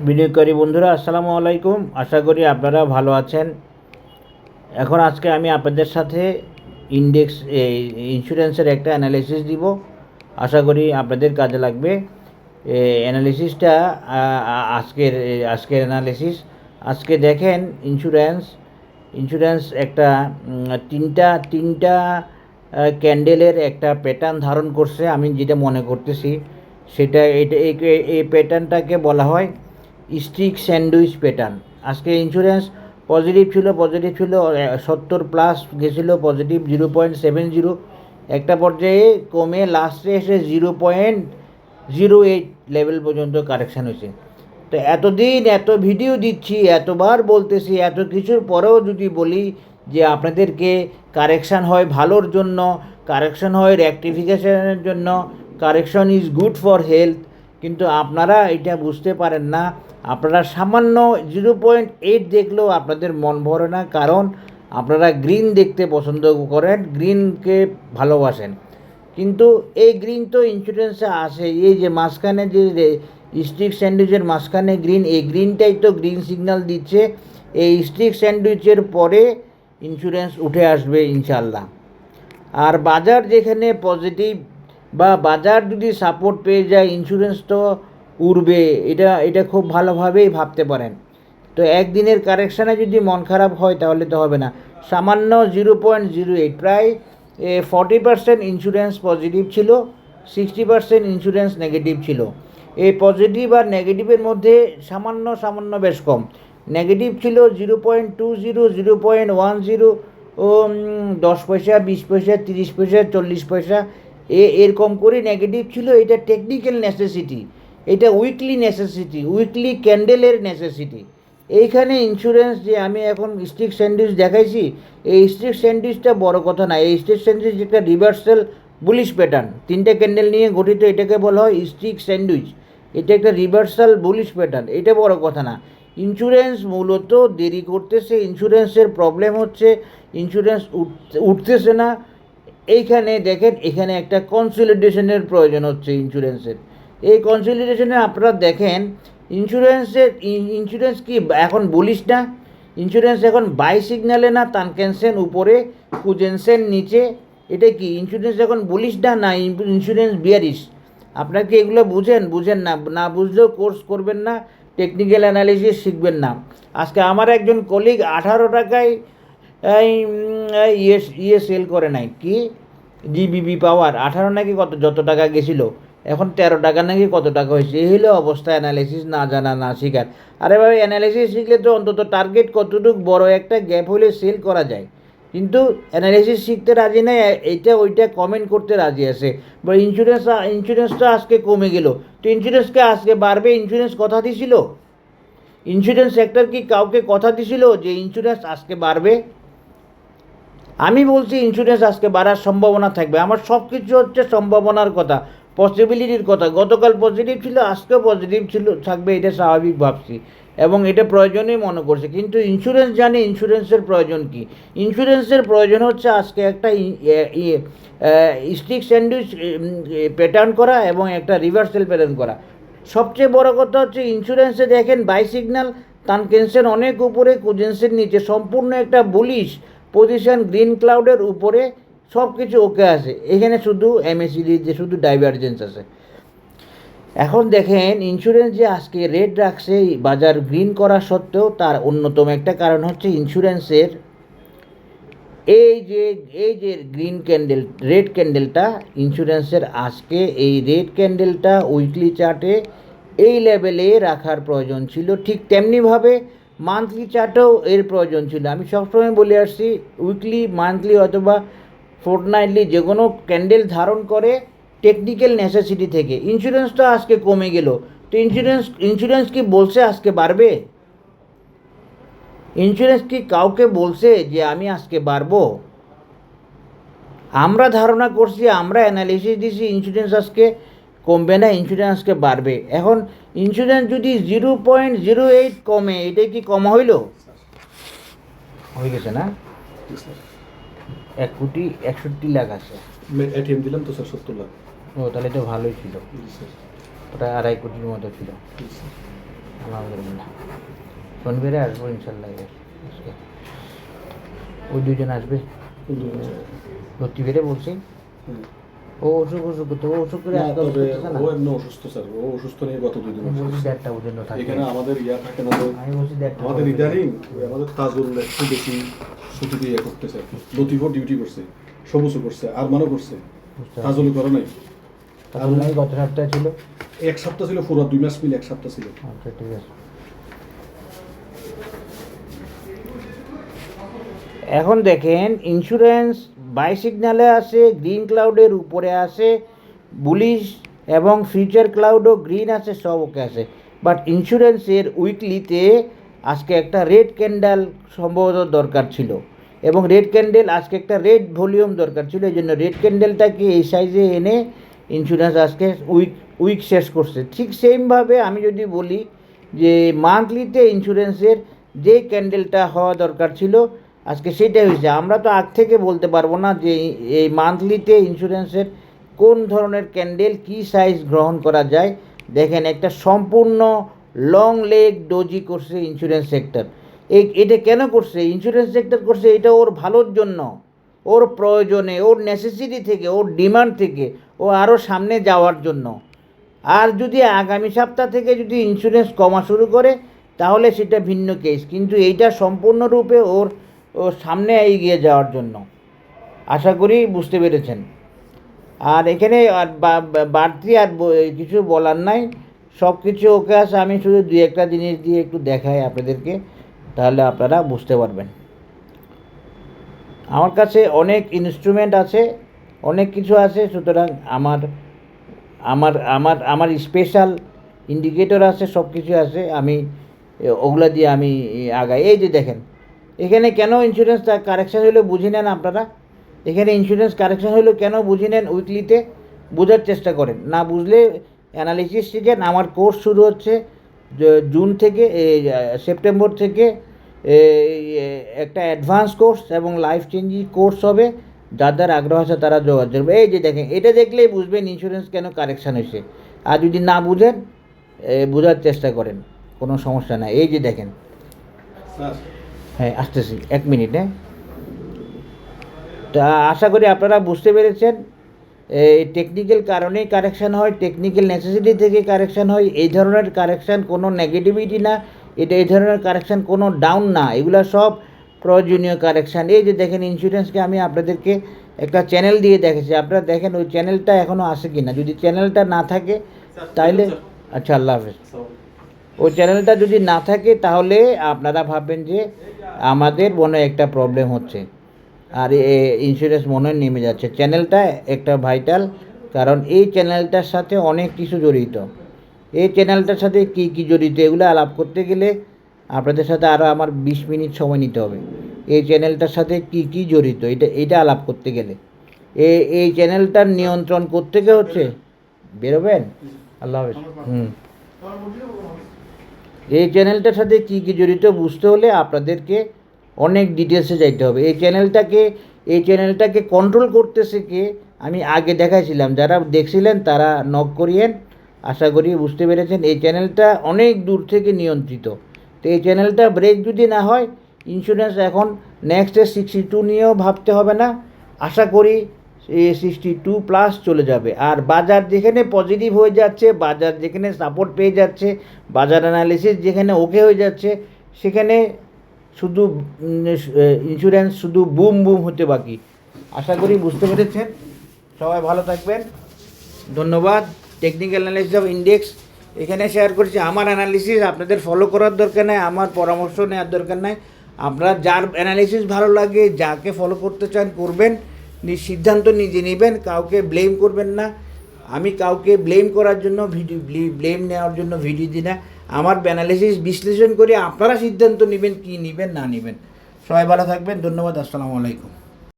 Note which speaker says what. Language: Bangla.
Speaker 1: বিনিয়োগকারী বন্ধুরা আসসালামু আলাইকুম। আশা করি আপনারা ভালো আছেন। এখন আজকে আমি আপনাদের সাথে ইন্স্যুরেন্সের একটা অ্যানালিসিস দিব। আশা করি আপনাদের কাজে লাগবে। অ্যানালিসিসটা আজকের অ্যানালিসিস। আজকে দেখেন ইন্স্যুরেন্স একটা তিনটা ক্যান্ডেলের একটা প্যাটার্ন ধারণ করছে। আমি যেটা মনে করতেছি সেটা এই প্যাটার্নটাকে বলা হয় স্টিক স্যান্ডউইচ প্যাটার্ন। আজকে ইন্স্যুরেন্স পজিটিভ ছিল 70+ গেছিলো, পজিটিভ 0.70। একটা পর্যায়ে কমে লাস্টে এসে 0.08 লেভেল পর্যন্ত কারেকশান হয়েছে। তো এতদিন এত ভিডিও দিচ্ছি, এতবার বলতেছি, এত কিছুর পরেও যদি বলি যে আপনাদেরকে কারেকশান হয় ভালোর জন্য, কারেকশান হয় রেকটিফিকেশনের জন্য, correction is good for health, কিন্তু আপনারা এটা বুঝতে পারেন না। আপনারা সামান্য 0.8 দেখলেও আপনাদের মন ভরে না, কারণ আপনারা গ্রিন দেখতে পছন্দ করেন, গ্রিনকে ভালোবাসেন। কিন্তু এই গ্রিন তো ইন্স্যুরেন্সে আসে, এই যে মাঝখানে যে স্টিক স্যান্ডউইচের মাঝখানে গ্রিন, এই গ্রিনটাই তো গ্রিন সিগন্যাল দিচ্ছে। এই স্টিক স্যান্ডউইচের পরে ইন্স্যুরেন্স উঠে আসবে ইনশাল্লাহ। আর বাজার যেখানে পজিটিভ বা বাজার যদি সাপোর্ট পেয়ে যায়, ইন্স্যুরেন্স তো উড়বে। এটা খুব ভালোভাবেই ভাবতে পারেন। তো একদিনের কারেকশানে যদি মন খারাপ হয় তাহলে তো হবে না। সামান্য 0.08, প্রায় 40% ইন্স্যুরেন্স পজিটিভ ছিল, 60% ইন্স্যুরেন্স নেগেটিভ ছিল। এই পজিটিভ আর নেগেটিভের মধ্যে সামান্য বেশ কম। নেগেটিভ ছিল 0.20, 0.10, ও 10 পয়সা, 20 পয়সা, 30 পয়সা, 40 পয়সা, এরকম করে নেগেটিভ ছিল। এটা টেকনিক্যাল নেসেসিটি, এটা উইকলি নেসেসিটি, উইকলি ক্যান্ডেলের নেসেসিটি। এইখানে ইন্স্যুরেন্স যে আমি এখন স্টিক স্যান্ডউইচ দেখাইছি, এই স্টিক স্যান্ডউইচটা বড় কথা না। এই স্টিক স্যান্ডউইচ একটা রিভার্সাল বুলিশ প্যাটার্ন, তিনটে ক্যান্ডেল নিয়ে গঠিত, এটাকে বলা হয় স্টিক স্যান্ডউইচ। এটা একটা রিভার্সাল বুলিশ প্যাটার্ন, এটা বড় কথা না। ইন্স্যুরেন্স মূলত দেরি করতেছে, ইন্স্যুরেন্সের প্রবলেম হচ্ছে ইন্স্যুরেন্স উঠতেছে না। এইখানে দেখেন, এখানে একটা কনসলিডেশনের প্রয়োজন হচ্ছে ইন্স্যুরেন্সের। এই কনসলিডেশনে আপনারা দেখেন ইন্স্যুরেন্স কি এখন বলিস না, ইন্স্যুরেন্স এখন বাই সিগন্যালে না তানকেনসেন উপরে, কুজেনসেন নিচে। এটা কি ইন্স্যুরেন্স এখন বলিস না ইন্স্যুরেন্স বিয়ারিশ? আপনার কি এগুলো বুঝেন না? না বুঝলেও কোর্স করবেন না, টেকনিক্যাল অ্যানালিসিস শিখবেন না। আজকে আমার একজন কলিগ 18 টাকায় সেল করে নাই, কি জিবিবি পাওয়ার 18 নাকি যত টাকা গেছিলো, এখন 13 টাকা নাকি কত টাকা হয়েছে। এই হলো অবস্থা, অ্যানালিসিস না জানা, না শিখার। আরে ভাই, অ্যানালিসিস শিখলে তো অন্তত টার্গেট কতটুকু বড় একটা গ্যাপ হলে সেল করা যায়, কিন্তু অ্যানালিসিস শিখতে রাজি নেই, এইটা ওইটা কমেন্ট করতে রাজি আছে। বা ইন্স্যুরেন্সটা আজকে কমে গেল, তো ইন্স্যুরেন্সকে আজকে বাড়বে? ইন্স্যুরেন্স কথা দিছিল? ইন্স্যুরেন্স সেক্টর কি কাউকে কথা দিছিল যে ইন্স্যুরেন্স আজকে বাড়বে? আমি বলছি ইন্স্যুরেন্স আজকে বাড়ার সম্ভাবনা থাকবে। আমার সব কিছু হচ্ছে সম্ভাবনার কথা, পসিবিলিটির কথা। গতকাল পজিটিভ ছিল, আজকেও পজিটিভ থাকবে, এটা স্বাভাবিক ভাবছি এবং এটা প্রয়োজনই মনে করছে। কিন্তু ইন্স্যুরেন্স জানে ইন্স্যুরেন্সের প্রয়োজন কি। ইন্স্যুরেন্সের প্রয়োজন হচ্ছে আজকে একটা স্টিক স্যান্ডউইচ প্যাটার্ন করা এবং একটা রিভার্সাল প্যাটার্ন করা। সবচেয়ে বড় কথা হচ্ছে ইন্স্যুরেন্সে দেখেন বাই সিগন্যাল, তানকেনসেন অনেক উপরে, কুজেন্সের নিচে, সম্পূর্ণ একটা বুলিশ পজিশন, গ্রিন ক্লাউডের উপরে, সব কিছু ওকে আছে। এখানে শুধু এমএসিডিতে শুধু ডাইভারজেন্স আছে। এখন দেখেন ইন্স্যুরেন্স যে আজকে রেড রাখছে বাজার গ্রিন করা সত্ত্বেও, তার অন্যতম একটা কারণ হচ্ছে ইন্স্যুরেন্সের এই যে গ্রিন ক্যান্ডেল, রেড ক্যান্ডেলটা ইন্স্যুরেন্সের আজকে এই রেড ক্যান্ডেলটা উইকলি চার্টে এই লেভেলে রাখার প্রয়োজন ছিল। ঠিক তেমনিভাবে মান্থলি চার্টেও এর প্রয়োজন ছিল। আমি সবসময় বলে আসছি, উইকলি, মান্থলি অথবা ফোর্টনাইটলি যে কোনো ক্যান্ডেল ধারণ করে টেকনিক্যাল নেসেসিটি থেকে। ইন্স্যুরেন্সটা আজকে কমে গেল, তো ইন্স্যুরেন্স কি বলছে আজকে বাড়বে? ইন্স্যুরেন্স কি কাউকে বলছে যে আমি আজকে বাড়বো? আমরা ধারণা করছি, আমরা অ্যানালিসিস দিছি ইন্স্যুরেন্স আজকে কমবে না, ইন্স্যুরেন্স আজকে বাড়বে। এখন ইন্স্যুরেন্স যদি 0.08 কমে, এটা কি কমা হয়ে গেছে না? 1,61,00,000 আছে।
Speaker 2: এটিএম দিলাম তো স্যার, 70 লাখ।
Speaker 1: ও, তাহলে তো ভালোই ছিল, ওটা 2.5 কোটির মতো ছিল। আলহামদুলিল্লাহ শনিবারে আসবো ইনশাল্লাহ। আজকে ওই দুজন আসবে লতিবারে বলছি। ও অসুখ তো ও অসুখ করে আজকে
Speaker 2: তবে
Speaker 1: করতেছে না।
Speaker 2: ও এমনি অসুস্থ স্যার, ও অসুস্থ নিয়ে গত 2 দিন
Speaker 1: আমি বলছি
Speaker 2: অসুস্থ।
Speaker 1: 1.5টা পর্যন্ত থাকে।
Speaker 2: এখানে আমাদের থাকে না তো,
Speaker 1: আমি বলছি 1.5টা
Speaker 2: আমাদের ইদানিং আমাদের তাজুল একটু বেশি ছুটি দিয়ে করতেছে আর কি। লতিফও ডিউটি করছে, সবুজও করছে, আরমানও করছে, তাজুল করে নাই।
Speaker 1: তাহলে গত সপ্তাহে ছিল।
Speaker 2: 1 সপ্তাহ ছিল পুরো, 2 মাস মিলে 1 সপ্তাহ ছিল।
Speaker 1: আচ্ছা ঠিক আছে। এখন দেখেন ইন্স্যুরেন্স বাই সিগন্যালে আছে, গ্রিন ক্লাউডের উপরে আছে, বুলিশ এবং ফিউচার ক্লাউডও গ্রিন আছে, সব ওকে আছে। বাট ইন্স্যুরেন্সের উইকলিতে আজকে একটা রেড ক্যান্ডেল সম্ভবত দরকার ছিল, এবং রেড ক্যান্ডেল আজকে একটা রেড ভলিউম দরকার ছিল। এই জন্য রেড ক্যান্ডেলটাকে এই সাইজে এনে ইন্স্যুরেন্স আজকে উইক শেষ করছে। ঠিক সেমভাবে আমি যদি বলি যে মান্থলিতে ইন্স্যুরেন্সের যে ক্যান্ডেলটা হওয়া দরকার ছিল আজকে সেটাই হয়েছে। আমরা তো আগ থেকে বলতে পারবো না যে এই মান্থলিতে ইন্স্যুরেন্সের কোন ধরনের ক্যান্ডেল কী সাইজ গ্রহণ করা যায়। দেখেন একটা সম্পূর্ণ লং লেগ ডোজি করছে ইন্স্যুরেন্স সেক্টর। এটা কেন করছে ইন্স্যুরেন্স সেক্টর? করছে এটা ওর ভালোর জন্য, ওর প্রয়োজনে, ওর নেসেসিটি থেকে, ওর ডিমান্ড থেকে ও আরও সামনে যাওয়ার জন্য। আর যদি আগামী সপ্তাহ থেকে যদি ইন্স্যুরেন্স কমা শুরু করে তাহলে সেটা ভিন্ন কেস, কিন্তু এইটা সম্পূর্ণরূপে ওর সামনে এগিয়ে যাওয়ার জন্য। আশা করি বুঝতে পেরেছেন। আর এখানে আর বাড়তি আর কিছু বলার নাই, সব কিছু ওকে আছে। আমি শুধু 2-1টা জিনিস দিয়ে একটু দেখাই আপনাদেরকে, তাহলে আপনারা বুঝতে পারবেন। আমার কাছে অনেক ইনস্ট্রুমেন্ট আছে, অনেক কিছু আছে, সুতরাং আমার আমার আমার আমার স্পেশাল ইন্ডিকেটর আছে, সব কিছু আছে। আমি ওগুলা দিয়ে আমি আগাই। এই যে দেখেন এখানে কেন ইন্স্যুরেন্স কারেকশান হলো বুঝে নেন আপনারা। এখানে ইন্স্যুরেন্স কারেকশান হলো কেন বুঝে নেন, উইকলিতে বোঝার চেষ্টা করেন। না বুঝলে অ্যানালিসিস শিখেন। আমার কোর্স শুরু হচ্ছে জুন থেকে, সেপ্টেম্বর থেকে একটা অ্যাডভান্স কোর্স এবং লাইফ চেঞ্জিং কোর্স হবে। যাদের আগ্রহ আছে তারা যোগাযোগ করবে। এই যে দেখেন এটা দেখলেই বুঝবেন ইন্স্যুরেন্স কেন কারেকশান হয়েছে। আর যদি না বুঝেন বোঝার চেষ্টা করেন, কোনো সমস্যা নাই। এই যে দেখেন,
Speaker 2: স্যার
Speaker 1: হ্যাঁ আসতেছি 1 মিনিট। হ্যাঁ, তা আশা করি আপনারা বুঝতে পেরেছেন। এই টেকনিক্যাল কারণেই কারেকশান হয়, টেকনিক্যাল নেসেসিটি থেকে কারেকশান হয়। এই ধরনের কারেকশান কোনো নেগেটিভিটি না, এটা এই ধরনের কারেকশান কোনো ডাউন না, এগুলো সব প্রয়োজনীয় কারেকশান। এই যে দেখেন ইন্স্যুরেন্সকে আমি আপনাদেরকে একটা চ্যানেল দিয়ে দেখেছি, আপনারা দেখেন ওই চ্যানেলটা এখনও আছে কি না। যদি চ্যানেলটা না থাকে তাইলে আচ্ছা আল্লাহ হাফেজ। ওই চ্যানেলটা যদি না থাকে তাহলে আপনারা ভাববেন যে আমাদের মনে একটা প্রবলেম হচ্ছে, আর ইন্স্যুরেন্স মনে হয় নেমে যাচ্ছে। চ্যানেলটা একটা ভাইটাল, কারণ এই চ্যানেলটার সাথে অনেক কিছু জড়িত। এই চ্যানেলটার সাথে কী কী জড়িত এগুলো আলাপ করতে গেলে আপনাদের সাথে আরও আমার 20 মিনিট সময় নিতে হবে। এই চ্যানেলটার সাথে কী কী জড়িত এটা আলাপ করতে গেলে এই চ্যানেলটার নিয়ন্ত্রণ করতে গিয়ে হচ্ছে বেরোবেন। আল্লাহ হাফেজ। এই চ্যানেলটার সাথে কী কী জড়িত বুঝতে হলে আপনাদেরকে অনেক ডিটেলসে যাইতে হবে। এই চ্যানেলটাকে কন্ট্রোল করতেছে কে আমি আগে দেখাইছিলাম, যারা দেখছিলেন তারা নক করিয়েন। আশা করি বুঝতে পেরেছেন। এই চ্যানেলটা অনেক দূর থেকে নিয়ন্ত্রিত। তো এই চ্যানেলটা ব্রেক যদি না হয় ইন্স্যুরেন্স এখন নেক্সটে 62 নিয়েও ভাবতে হবে না। আশা করি 62+ চলে যাবে। আর বাজার যেখানে পজিটিভ হয়ে যাচ্ছে, বাজার যেখানে সাপোর্ট পেয়ে যাচ্ছে, বাজার অ্যানালিসিস যেখানে ওকে হয়ে যাচ্ছে, সেখানে শুধু ইন্স্যুরেন্স শুধু বুম বুম হতে বাকি। আশা করি বুঝতে পেরেছেন। সবাই ভালো থাকবেন, ধন্যবাদ। টেকনিক্যাল অ্যানালিসিস অফ ইন্ডেক্স এখানে শেয়ার করছি। আমার অ্যানালিসিস আপনাদের ফলো করার দরকার নাই, আমার পরামর্শ নেওয়ার দরকার নাই। আপনারা যার অ্যানালিসিস ভালো লাগে, যাকে ফলো করতে চান করবেন, সিদ্ধান্ত নিজে নেবেন, কাউকে ব্লেম করবেন না। আমি কাউকে ব্লেম করার জন্য ব্লেম নেওয়ার জন্য ভিডিও দিই না। আমার অ্যানালিসিস বিশ্লেষণ করে আপনারা সিদ্ধান্ত নেবেন কী নেবেন না নেবেন। সবাই ভালো থাকবেন, ধন্যবাদ। আসসালামু আলাইকুম।